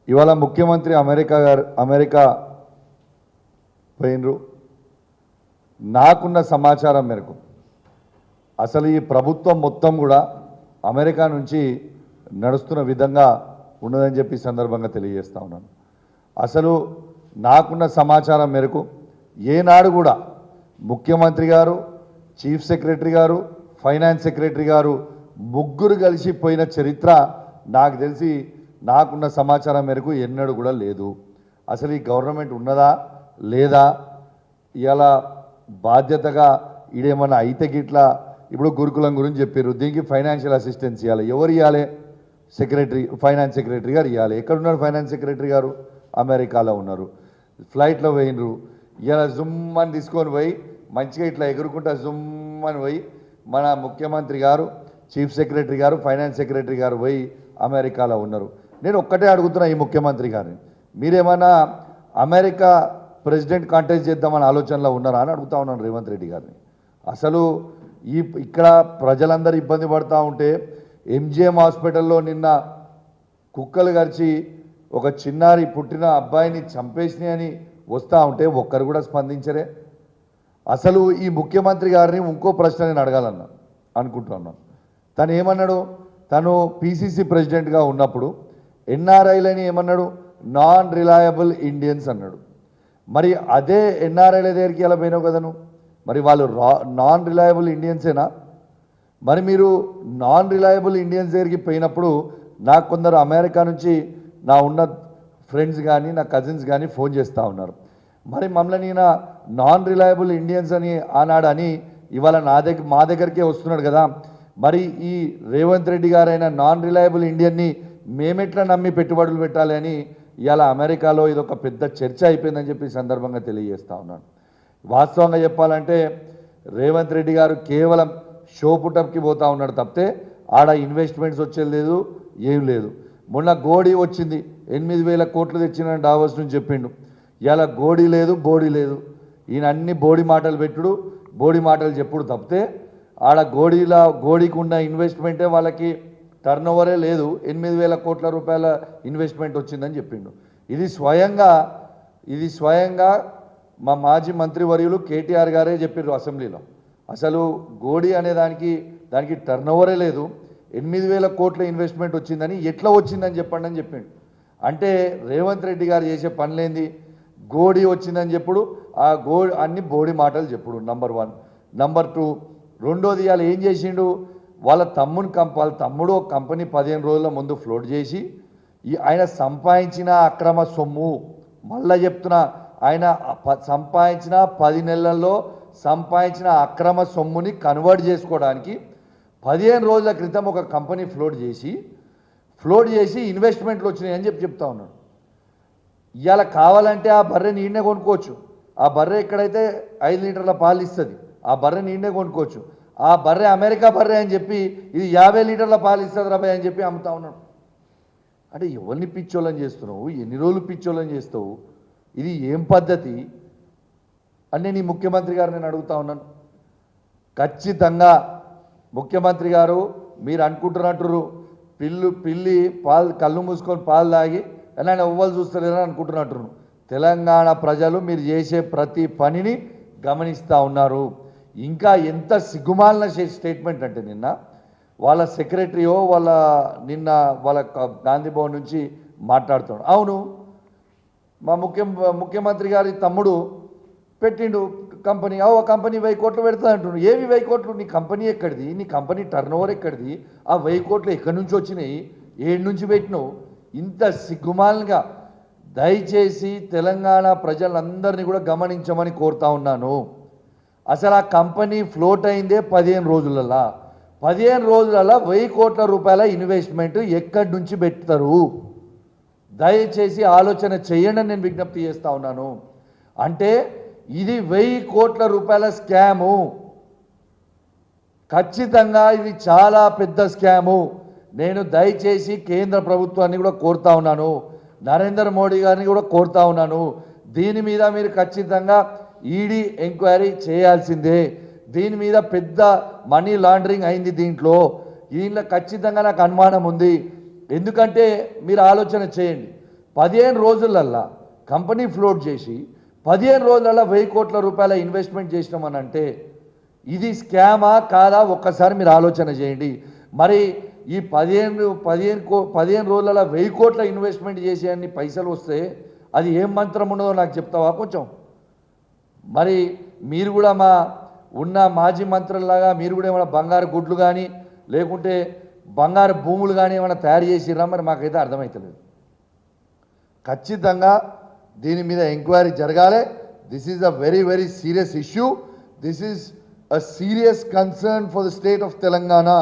ఇవాళ ముఖ్యమంత్రి అమెరికా పోయినరు. నాకున్న సమాచారం మేరకు అసలు ఈ ప్రభుత్వం మొత్తం కూడా అమెరికా నుంచి నడుస్తున్న విధంగా ఉన్నదని చెప్పి సందర్భంగా తెలియజేస్తా ఉన్నాను. అసలు నాకున్న సమాచారం మేరకు ఏనాడు కూడా ముఖ్యమంత్రి గారు, చీఫ్ సెక్రటరీ గారు, ఫైనాన్స్ సెక్రటరీ గారు ముగ్గురు కలిసి పోయిన చరిత్ర నాకు తెలిసి నాకున్న సమాచారం మేరకు ఎన్నడూ కూడా లేదు. అసలు ఈ గవర్నమెంట్ ఉన్నదా లేదా, ఇలా బాధ్యతగా ఇదేమన్నా అయితే గిట్లా ఇప్పుడు గురుకులం గురించి చెప్పారు, దీనికి ఫైనాన్షియల్ అసిస్టెన్స్ ఇవ్వాలి. ఎవరు ఇవ్వాలి? ఫైనాన్స్ సెక్రటరీ గారు ఇవ్వాలి. ఎక్కడున్నారు ఫైనాన్స్ సెక్రటరీ గారు? అమెరికాలో ఉన్నారు. ఫ్లైట్లో పోయినరు. ఇలా జుమ్మని తీసుకొని పోయి మంచిగా ఇట్లా ఎగురుకుంటా జుమ్మని పోయి మన ముఖ్యమంత్రి గారు, చీఫ్ సెక్రటరీ గారు, ఫైనాన్స్ సెక్రటరీ గారు పోయి అమెరికాలో ఉన్నారు. నేను ఒక్కటే అడుగుతున్నా ఈ ముఖ్యమంత్రి గారిని, మీరేమన్నా అమెరికా ప్రెసిడెంట్ కాంటెస్ట్ చేద్దామని ఆలోచనలో ఉన్నారా అని అడుగుతా ఉన్నాను రేవంత్ రెడ్డి గారిని. అసలు ఇక్కడ ప్రజలందరూ ఇబ్బంది పడుతూ ఉంటే ఎంజిఎం హాస్పిటల్లో నిన్న కుక్కలు గరిచి ఒక చిన్నారి పుట్టిన అబ్బాయిని చంపేసినాయని వస్తూ ఉంటే ఒక్కరు కూడా స్పందించరే. అసలు ఈ ముఖ్యమంత్రి గారిని ఇంకో ప్రశ్న నేను అడగాలన్నా అనుకుంటున్నాను. తను ఏమన్నాడు? తను పిసిసి ప్రెసిడెంట్గా ఉన్నప్పుడు ఎన్ఆర్ఐలని ఏమన్నాడు? నాన్ రిలయబుల్ ఇండియన్స్ అన్నాడు. మరి అదే ఎన్ఆర్ఐల దగ్గరికి ఎలా పోయినావు కదా నువ్వు? మరి వాళ్ళు నాన్ రిలయబుల్ ఇండియన్సేనా? మరి మీరు నాన్ రిలయబుల్ ఇండియన్స్ దగ్గరికి పోయినప్పుడు నాకు కొందరు అమెరికా నుంచి నా ఉన్న ఫ్రెండ్స్ కానీ నా కజిన్స్ కానీ ఫోన్ చేస్తూ ఉన్నారు. మరి మమ్మల్ని ఈయన నాన్ రిలయబుల్ ఇండియన్స్ అని ఆనాడు అని ఇవాళ మా దగ్గరికే వస్తున్నాడు కదా. మరి ఈ రేవంత్ రెడ్డి గారైన నాన్ రిలయబుల్ ఇండియన్ని మేమెట్లా నమ్మి పెట్టుబడులు పెట్టాలి అని ఇవాళ అమెరికాలో ఇదొక పెద్ద చర్చ అయిపోయిందని చెప్పి సందర్భంగా తెలియజేస్తూ ఉన్నాను. వాస్తవంగా చెప్పాలంటే రేవంత్ రెడ్డి గారు కేవలం షో పుటప్కి పోతూ ఉన్నాడు తప్పితే ఆడ ఇన్వెస్ట్మెంట్స్ వచ్చేది లేదు, ఏం లేదు. మొన్న గోడీ వచ్చింది, 8,000 కోట్లు తెచ్చిన డావోస్ నుంచి చెప్పిండు. ఇలా గోడీ లేదు, బోడీ లేదు. ఈయన అన్ని బోడీ మాటలు పెట్టుడు, బోడీ మాటలు చెప్పుడు తప్పితే ఆడ గోడీకి ఉన్న ఇన్వెస్ట్మెంటే వాళ్ళకి టర్న్ ఓవరే లేదు. 8,000 కోట్ల రూపాయల ఇన్వెస్ట్మెంట్ వచ్చిందని చెప్పిండు. ఇది స్వయంగా మా మాజీ మంత్రివర్యులు కేటీఆర్ గారే చెప్పారు అసెంబ్లీలో. అసలు గోడీ అనే దానికి టర్న్ ఓవరే లేదు, 8,000 కోట్ల ఇన్వెస్ట్మెంట్ వచ్చిందని ఎట్లా వచ్చిందని చెప్పండి అని చెప్పిండు. అంటే రేవంత్ రెడ్డి గారు చేసే పనులేంది? గోడీ వచ్చిందని చెప్పుడు, ఆ అన్ని బోడీ మాటలు చెప్పుడు. నంబర్ 1. నంబర్ 2, రెండోది ఇవాళ ఏం చేసిండు? వాళ్ళ తమ్ముడు ఒక కంపెనీ 15 రోజుల ముందు ఫ్లోట్ చేసి ఆయన సంపాదించిన అక్రమ సొమ్ము, మళ్ళా చెప్తున్నా, ఆయన సంపాదించిన 10 నెలల్లో సంపాదించిన అక్రమ సొమ్ముని కన్వర్ట్ చేసుకోవడానికి 15 రోజుల క్రితం ఒక కంపెనీ ఫ్లోట్ చేసి ఇన్వెస్ట్మెంట్లు వచ్చినాయని చెప్తా ఉన్నాడు. ఇవాళ కావాలంటే ఆ బర్రె నీడనే కొనుక్కోవచ్చు. ఆ బర్రె ఎక్కడైతే 5 లీటర్ల పాలు ఇస్తుంది ఆ బర్రె నీడనే కొనుక్కోవచ్చు. ఆ బర్రె అమెరికా బర్రె అని చెప్పి ఇది 50 లీటర్ల పాలు ఇస్తుంది రాబాయ్ అని చెప్పి అమ్ముతా ఉన్నాడు. అంటే ఎవరిని పిచ్చోళ్ళని చేస్తున్నావు? ఎన్ని రోజులు పిచ్చోళ్ళని చేస్తావు? ఇది ఏం పద్ధతి అని నేను ఈ ముఖ్యమంత్రి గారు నేను అడుగుతా ఉన్నాను. ఖచ్చితంగా ముఖ్యమంత్రి గారు మీరు అనుకుంటున్నట్టు పిల్లి కళ్ళు మూసుకొని పాలు తాగి ఎలా ఎవ్వరు చూస్తలేరని అనుకుంటున్నట్టు. తెలంగాణ ప్రజలు మీరు చేసే ప్రతి పనిని గమనిస్తూ ఉన్నారు. ఇంకా ఎంత సిగ్గుమాలిన స్టేట్మెంట్ అంటే నిన్న వాళ్ళ సెక్రటరీయో వాళ్ళ గాంధీ భవన్ నుంచి మాట్లాడుతున్నాడు. అవును, మా ముఖ్యమంత్రి గారి తమ్ముడు పెట్టిండు కంపెనీ, ఆ కంపెనీ 1000 కోట్లు పెడుతుంది అంటున్నాడు. ఏమి 1000 కోట్లు? నీ కంపెనీ ఎక్కడిది? నీ కంపెనీ టర్న్ ఓవర్ ఎక్కడిది? ఆ 1000 కోట్లు ఎక్కడి నుంచి వచ్చినాయి? ఏడు నుంచి పెట్టినావు? ఇంత సిగ్గుమాలిగా దయచేసి తెలంగాణ ప్రజలందరినీ కూడా గమనించమని కోరుతా ఉన్నాను. అసలు ఆ కంపెనీ ఫ్లోట్ అయిందే 15 రోజులలో. 15 రోజులలో 1000 కోట్ల రూపాయల ఇన్వెస్ట్మెంట్ ఎక్కడి నుంచి పెడతారు? దయచేసి ఆలోచన చేయండి అని నేను విజ్ఞప్తి చేస్తూ ఉన్నాను. అంటే ఇది 1000 కోట్ల రూపాయల స్కాము. ఖచ్చితంగా ఇది చాలా పెద్ద స్కాము. నేను దయచేసి కేంద్ర ప్రభుత్వాన్ని కూడా కోరుతా ఉన్నాను, నరేంద్ర మోడీ గారిని కూడా కోరుతా ఉన్నాను, దీని మీద మీరు ఖచ్చితంగా ఈడీ ఎంక్వైరీ చేయాల్సిందే. దీని మీద పెద్ద మనీ లాండరింగ్ అయింది. దీంట్లో ఖచ్చితంగా నాకు అనుమానం ఉంది. ఎందుకంటే మీరు ఆలోచన చేయండి, 15 రోజులల్లా కంపెనీ ఫ్లోట్ చేసి 15 రోజులల్లా 1000 కోట్ల రూపాయల ఇన్వెస్ట్మెంట్ చేసినామని అంటే ఇది స్కామా కాదా ఒక్కసారి మీరు ఆలోచన చేయండి. మరి ఈ 15 రోజులలో 1000 కోట్ల ఇన్వెస్ట్మెంట్ చేసే అన్ని పైసలు వస్తే అది ఏం మంత్రం ఉన్నదో నాకు చెప్తావా కొంచెం? మరి మీరు కూడా మా ఉన్న మాజీ మంత్రుల్లాగా మీరు కూడా ఏమైనా బంగారు గుడ్లు కానీ లేకుంటే బంగారు భూములు కానీ ఏమైనా తయారు చేసిర్రా? మరి మాకైతే అర్థమవుతలేదు. ఖచ్చితంగా దీని మీద ఎంక్వైరీ జరగాలి. This is a very very serious issue. This is a serious concern for the state of Telangana.